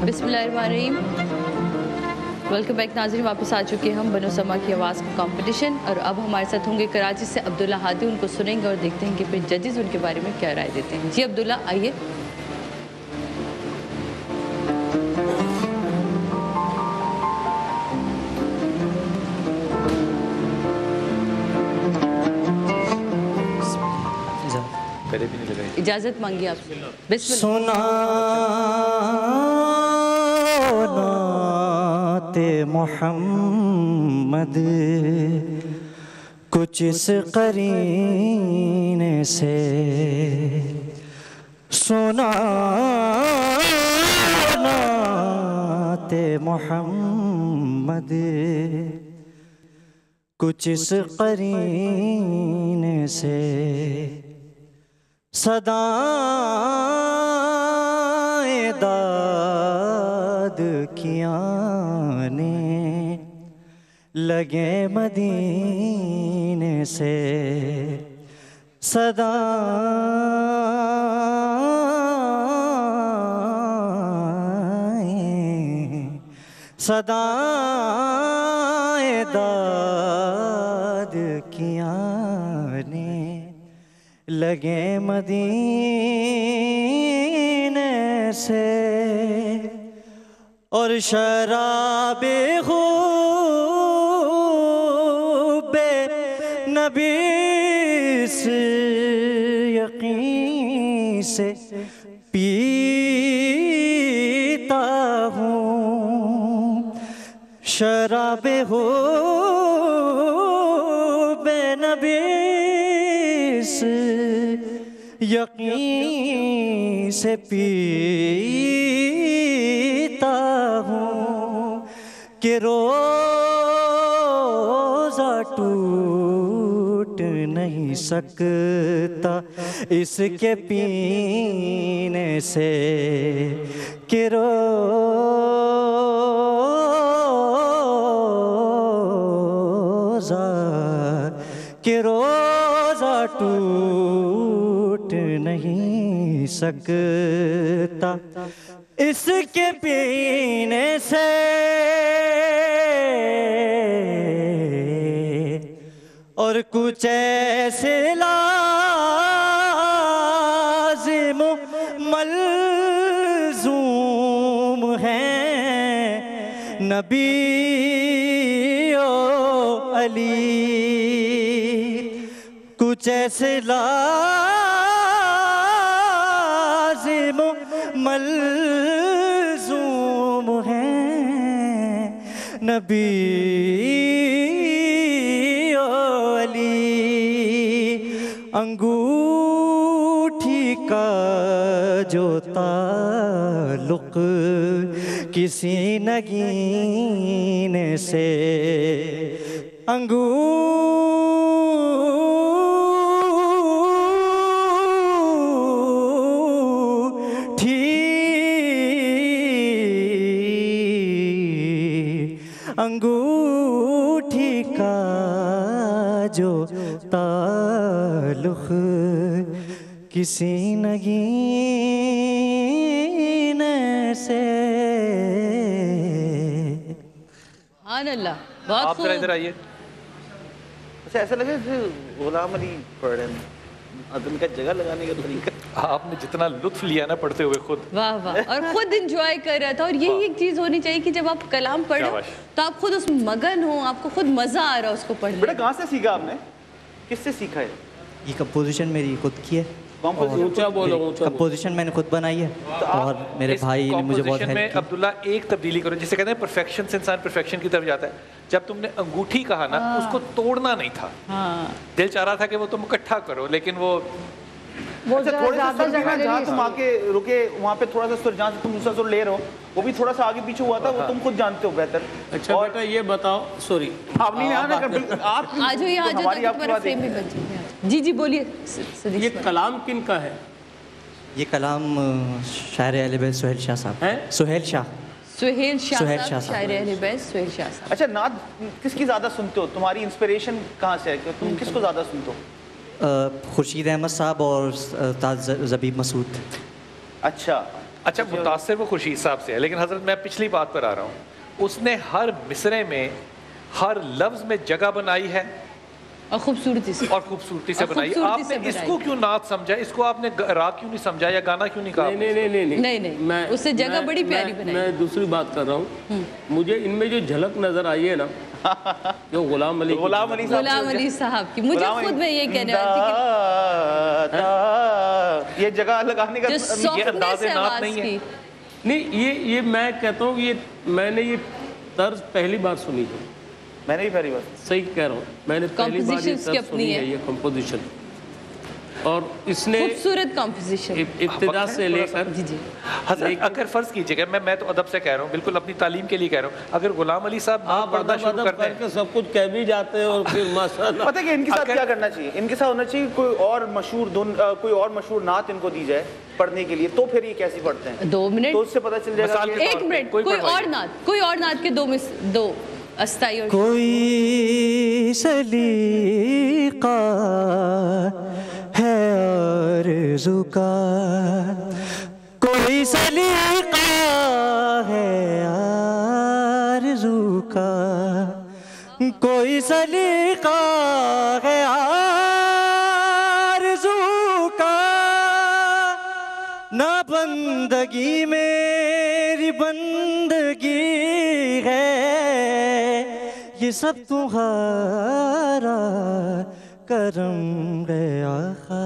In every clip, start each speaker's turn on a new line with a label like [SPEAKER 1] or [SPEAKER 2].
[SPEAKER 1] بسم اللہ الرحمن الرحیم. ویلکم بیک ناظرین، واپس آ چکے ہم بنو سما کی آواز کا کمپٹیشن، اور اب ہمارے ساتھ ہوں گے کراچی سے عبداللہ ہادی. ان کو سنیں گے اور دیکھتے ہیں کہ پھر ججز ان کے بارے میں کیا رائے دیتے ہیں. جی عبداللہ آئیے. اجازت مانگی آپ سے. بسم اللہ.
[SPEAKER 2] سنا نعت محمد کچھ اس قرینے سے، سنا نعت محمد کچھ اس قرینے سے، صدائیں داد کیاں نے لگے مدینے سے، صدائیں داد کیاں نے لگے مدینے سے، اور شراب خوب نبی اس یقین سے پیتا ہوں، شراب خوب نبی اس یقین سے پیتا ہوں کہ روزہ ٹوٹ نہیں سکتا اس کے پینے سے، کہ روزہ ٹوٹ نہیں سکتا اس کے پینے سے، اور کچھ ایسے لازم ملزوم ہیں نبی و علی، کچھ ایسے لازم ملزوم ہیں نبی و علی، انگوٹھی کا جو تعلق کسی نگینے سے، انگوٹھی کا جو تعلق کسی نگینے سے.
[SPEAKER 1] سبحان اللہ. بہت
[SPEAKER 3] آپ ذرا ادھر آئیے.
[SPEAKER 4] اچھا ایسا لگے غلام علی پڑھ رہے ہیں، ان کا جگہ لگانے کا طریقہ.
[SPEAKER 3] آپ نے جتنا لطف لیا نا پڑھتے ہوئے خود،
[SPEAKER 1] واہ واہ، اور خود انجوائے کر رہا تھا. اور یہی ایک چیز ہونی چاہیے کہ جب آپ کلام پڑھو تو آپ خود اس مگن ہو، آپ کو خود مزہ آ رہا ہے اس کو پڑھنے.
[SPEAKER 4] بیٹا کہاں سے سیکھا آپ نے، کس سے سیکھا ہے؟
[SPEAKER 2] یہ کمپوزیشن میری خود کی ہے، کمپوزیشن میں نے خود بنائی ہے، اور میرے بھائی نے مجھے بہت ہیلپ کی.
[SPEAKER 3] عبداللہ ایک تبدیلی کرو، جسے کہتے ہیں پرفیکشن سے انسان پرفیکشن کی طرف جاتا ہے. جب تم نے انگوٹھی کہا نا، اس کو توڑنا نہیں تھا، دل چاہ رہا تھا کہ وہ تم اکٹھا کرو، لیکن وہ
[SPEAKER 4] تھوڑے سے جہاں تم آ کے رکے وہاں پہ تھوڑا سا سر، جہاں سے تم دوسرا سر لے رہے ہو وہ بھی تھوڑا سا آگے پیچھے ہوا تھا، وہ تم خود جانتے ہو بہتر.
[SPEAKER 5] اچھا بیٹا یہ بتاؤ، سوری
[SPEAKER 4] آپ نہیں آپ
[SPEAKER 1] آجو یہ آجو تاکہ تمہارا فریم بھی بن جائے. جی جی بولیے.
[SPEAKER 5] یہ کلام کن کا ہے؟
[SPEAKER 2] یہ کلام شاعر اہل بیت سہیل شاہ صاحب ہے. سہیل شاہ صاحب،
[SPEAKER 1] شاعر اہل بیت سہیل شاہ صاحب.
[SPEAKER 4] اچھا نعت کس کی زیادہ سنتے ہو؟ تمہاری انسپریشن کہاں سے ہے؟ تم کس کو زیادہ سنتے ہو؟
[SPEAKER 2] خورشید احمد صاحب اور استاد زبیب مسعود.
[SPEAKER 4] اچھا
[SPEAKER 3] اچھا متاثر وہ خورشید صاحب سے ہے، لیکن حضرت میں پچھلی بات پر آ رہا ہوں، اس نے ہر مصرے میں ہر لفظ میں جگہ بنائی ہے
[SPEAKER 1] اور خوبصورتی سے
[SPEAKER 3] بنائی. آپ نے اس کو کیوں نعت سمجھا، اس کو آپ نے راگ کیوں نہیں سمجھا یا گانا کیوں نہیں کہا؟
[SPEAKER 1] نہیں، اس سے جگہ بڑی پیاری بنائی.
[SPEAKER 5] میں دوسری بات کر رہا ہوں، مجھے ان میں جو جھلک نظر آئی ہے نا جو غلام
[SPEAKER 1] علی صاحب کی، مجھے خود میں یہ کہنے والی
[SPEAKER 4] تھی یہ جگہ لگانے کا
[SPEAKER 3] یہ انداز نعت نہیں ہے.
[SPEAKER 5] نہیں، یہ میں کہتا ہوں یہ میں نے یہ طرز پہلی بار سنی ہے.
[SPEAKER 4] میں نے بھی پہلی بار
[SPEAKER 5] صحیح کہہ رہا ہوں، میں نے پہلی بار یہ طرز سنی ہے، یہ کمپوزیشن. اور اس نے
[SPEAKER 1] خوبصورت کمپوزیشن
[SPEAKER 5] ابتدا سے لے کر
[SPEAKER 3] حضرت اگر فرض کیجئے گا، میں تو ادب سے کہہ رہا ہوں، بالکل اپنی تعلیم کے لیے کہہ رہا ہوں، اگر غلام علی صاحب
[SPEAKER 5] آپ ادب کر کے سب کچھ کہہ بھی جاتے ہیں اور پھر ماشاءاللہ
[SPEAKER 4] پتہ کہ ان کے ساتھ کیا کرنا چاہیے، ان کے ساتھ ہونا چاہیے کوئی اور مشہور نعت ان کو دی جائے پڑھنے کے لیے، تو پھر یہ کیسی پڑھتے ہیں.
[SPEAKER 1] 2 منٹ
[SPEAKER 4] تو اس سے پتہ چل جائے گا.
[SPEAKER 1] 1 منٹ، کوئی اور نعت کے 2 استائی اور
[SPEAKER 2] کوئی سلیقہ ہے آرزو کا، کوئی سلیقہ ہے آرزو کا، کوئی سلیقہ ہے آرزو کا، نہ بندگی میری بندگی ہے، یہ سب تمہارا کرم ہے آقا.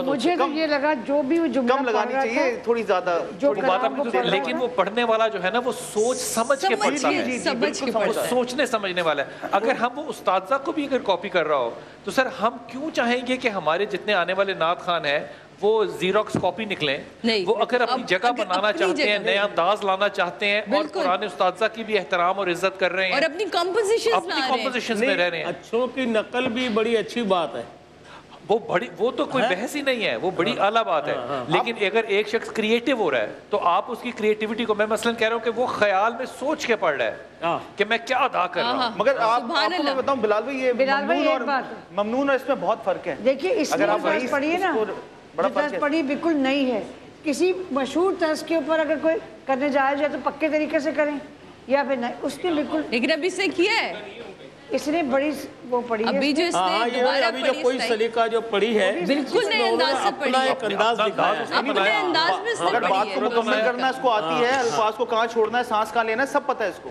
[SPEAKER 6] مجھے تو یہ لگا جو بھی وہ جملہ
[SPEAKER 4] کم لگانی چاہیے، تھوڑی زیادہ.
[SPEAKER 3] لیکن وہ پڑھنے والا جو ہے نا وہ سوچ سمجھ کے پڑھتا ہے، وہ سوچنے سمجھنے والا ہے. اگر ہم وہ استاذہ کو بھی اگر کاپی کر رہا ہو تو سر ہم کیوں چاہیں گے کہ ہمارے جتنے آنے والے نعت خان ہیں وہ زیروکس کاپی نکلیں؟ وہ اگر اپنی جگہ بنانا چاہتے ہیں، نیا انداز لانا چاہتے ہیں اور پرانے استاذہ کی بھی احترام اور عزت کر رہے ہیں
[SPEAKER 1] اور اپنی کمپوزیشنز میں رہ رہے ہیں.
[SPEAKER 5] اچھوں کی نقل بھی بڑی اچھی بات ہے،
[SPEAKER 3] وہ تو کوئی بحث ہی نہیں ہے، وہ بڑی اعلیٰ بات ہے. لیکن اگر ایک شخص کریٹیو ہو رہا ہے تو آپ اس کی کریٹیوٹی کو، میں مثلا کہہ رہا ہوں کہ وہ خیال میں سوچ کے پڑھ رہا ہے کہ میں کیا ادا کر رہا ہوں.
[SPEAKER 4] مگر آپ کو میں بتاؤں بلال بھائی، یہ ممنون اور اس میں بہت فرق ہے.
[SPEAKER 6] دیکھیے اس میں طرز پڑھیے نا، جو طرز پڑھی بالکل نئی ہے. کسی مشہور طرز کے اوپر اگر کوئی کرنے جائے جائے تو پکے طریقے سے کریں یا پھر نہیں، اس کے بالکل.
[SPEAKER 1] لیکن ابھی سے کیا ہے
[SPEAKER 6] اس نے بڑی وہ پڑھی ہے،
[SPEAKER 1] ابھی جو اس نے دوبارہ
[SPEAKER 5] ابھی جو کوئی سلیقہ جو پڑھی ہے
[SPEAKER 1] بالکل نئے انداز سے پڑھی ہے،
[SPEAKER 5] ایک انداز دکھایا ہے.
[SPEAKER 1] اپنے انداز میں اس نے
[SPEAKER 4] اگر
[SPEAKER 1] پڑھی
[SPEAKER 4] بات
[SPEAKER 1] ہے.
[SPEAKER 4] کو مکمل کرنا ہے، اس کو آتی ہے، الفاظ کو کہاں چھوڑنا ہے، سانس کہاں لینا ہے، سب پتہ ہے اس کو.